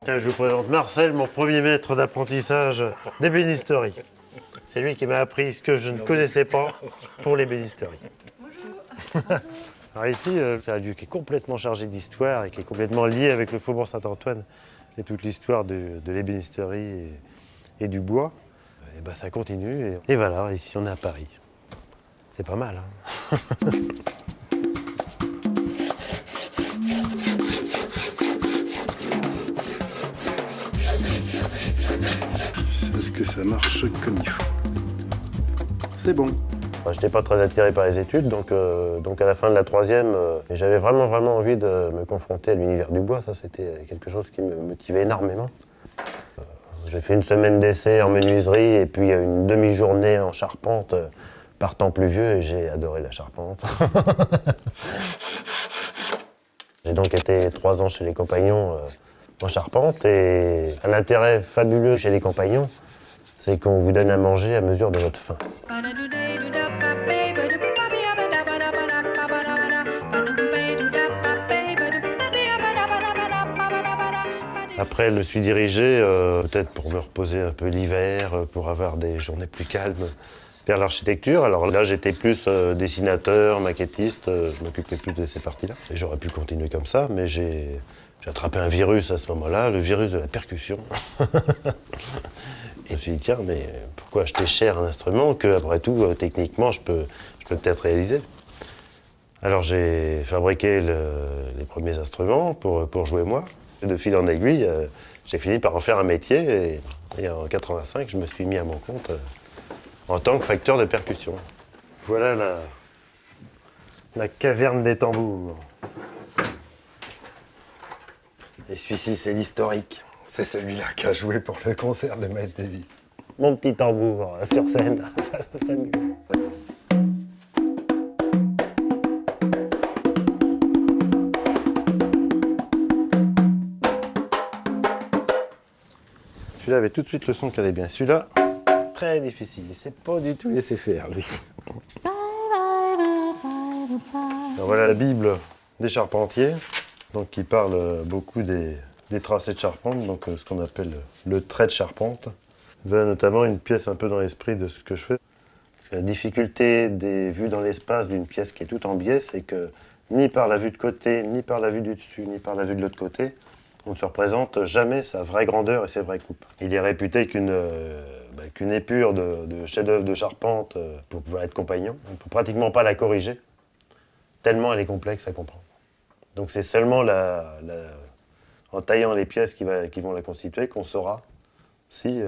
Tiens, je vous présente Marcel, mon premier maître d'apprentissage d'ébénisterie. C'est lui qui m'a appris ce que je ne connaissais pas pour l'ébénisterie. Bonjour. Alors ici, c'est un lieu qui est complètement chargé d'histoire et qui est complètement lié avec le Faubourg Saint-Antoine et toute l'histoire de l'ébénisterie et du bois. Et ben, ça continue. Et voilà, ici on est à Paris. C'est pas mal, hein. Est-ce que ça marche comme il faut? C'est bon. Je n'étais pas très attiré par les études, donc à la fin de la troisième, j'avais vraiment envie de me confronter à l'univers du bois. Ça, c'était quelque chose qui me motivait énormément. J'ai fait une semaine d'essai en menuiserie et puis une demi-journée en charpente par temps pluvieux et j'ai adoré la charpente. J'ai donc été 3 ans chez les Compagnons en charpente et un intérêt fabuleux chez les Compagnons, c'est qu'on vous donne à manger à mesure de votre faim. Après, je me suis dirigé, peut-être pour me reposer un peu l'hiver, pour avoir des journées plus calmes, vers l'architecture. Alors là, j'étais plus dessinateur, maquettiste, je m'occupais plus de ces parties-là. Et j'aurais pu continuer comme ça, mais j'ai attrapé un virus à ce moment-là, le virus de la percussion. Et je me suis dit, tiens, mais pourquoi acheter cher un instrument que, après tout, techniquement, je peux peut-être réaliser. Alors j'ai fabriqué les premiers instruments pour jouer moi. De fil en aiguille, j'ai fini par en faire un métier et en 85, je me suis mis à mon compte en tant que facteur de percussion. Voilà la caverne des tambours. Et celui-ci, c'est l'historique. C'est celui-là qui a joué pour le concert de Miles Davis. Mon petit tambour sur scène. Fabuleux. Celui-là avait tout de suite le son qui allait bien. Celui-là, très difficile. C'est pas du tout laissé faire, lui. Alors voilà la Bible des charpentiers, donc qui parle beaucoup des tracés de charpente, donc ce qu'on appelle le trait de charpente. Voilà notamment une pièce un peu dans l'esprit de ce que je fais. La difficulté des vues dans l'espace d'une pièce qui est toute en biais, c'est que ni par la vue de côté, ni par la vue du dessus, ni par la vue de l'autre côté, on ne se représente jamais sa vraie grandeur et ses vraies coupes. Il est réputé qu'une épure de chef-d'œuvre de charpente, pour pouvoir être compagnon, on ne peut pratiquement pas la corriger, tellement elle est complexe à comprendre. Donc c'est seulement en taillant les pièces qui vont la constituer qu'on saura si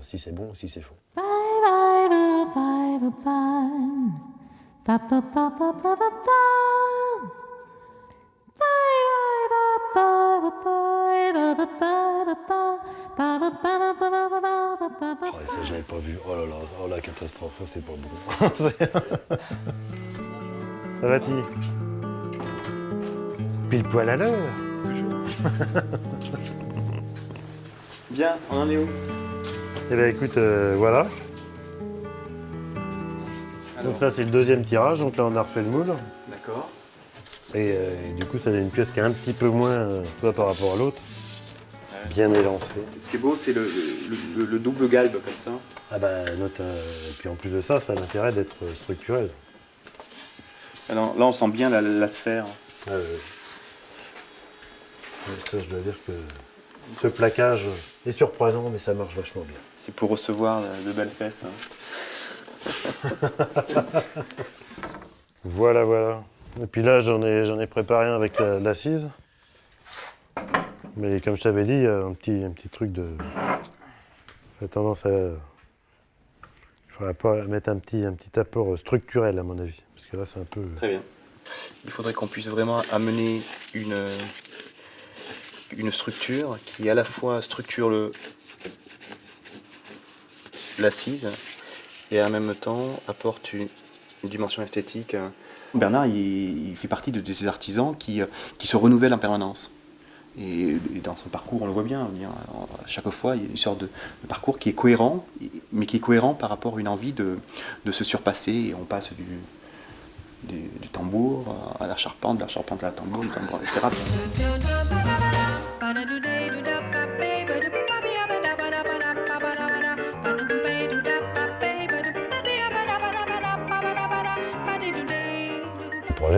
c'est bon ou si c'est faux. Oh, ça, je l'avais pas vu. Oh là là, oh la catastrophe, c'est pas bon. Ça va, Ti? Pile poil à l'heure. Bien, on en est où? Eh bien, écoute, voilà. Alors. Donc ça, c'est le deuxième tirage. Donc là, on a refait le moule. D'accord. Et du coup, ça donne une pièce qui est un petit peu moins, par rapport à l'autre. Bien élancée. Ce qui est beau, c'est le double galbe comme ça. Ah bah, puis en plus de ça, ça a l'intérêt d'être structurel. Alors, là, on sent bien la sphère. Ça, je dois dire que ce plaquage est surprenant, mais ça marche vachement bien. C'est pour recevoir de belles fesses. Voilà, voilà. Et puis là, j'en ai préparé un avec l'assise. Mais comme je t'avais dit, il y a un petit truc de... J'ai tendance à... Il faudrait pas mettre un petit apport structurel, à mon avis. Parce que là, c'est un peu... Très bien. Il faudrait qu'on puisse vraiment amener une structure qui à la fois structure l'assise et en même temps apporte une dimension esthétique. Bernard, il fait partie de ces artisans qui se renouvellent en permanence. Et dans son parcours, on le voit bien, à chaque fois, il y a une sorte de parcours qui est cohérent, mais qui est cohérent par rapport à une envie de se surpasser. Et on passe du tambour à la charpente, de la charpente à la tambour, etc.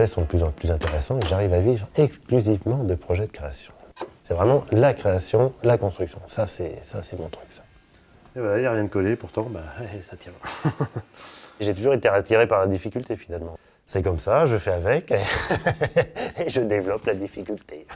projets sont de plus en plus intéressants et j'arrive à vivre exclusivement de projets de création. C'est vraiment la création, la construction. Ça, c'est mon truc, ça. Et voilà, il n'y a rien de collé, pourtant, ça tient. J'ai toujours été attiré par la difficulté, finalement. C'est comme ça, je fais avec et je développe la difficulté.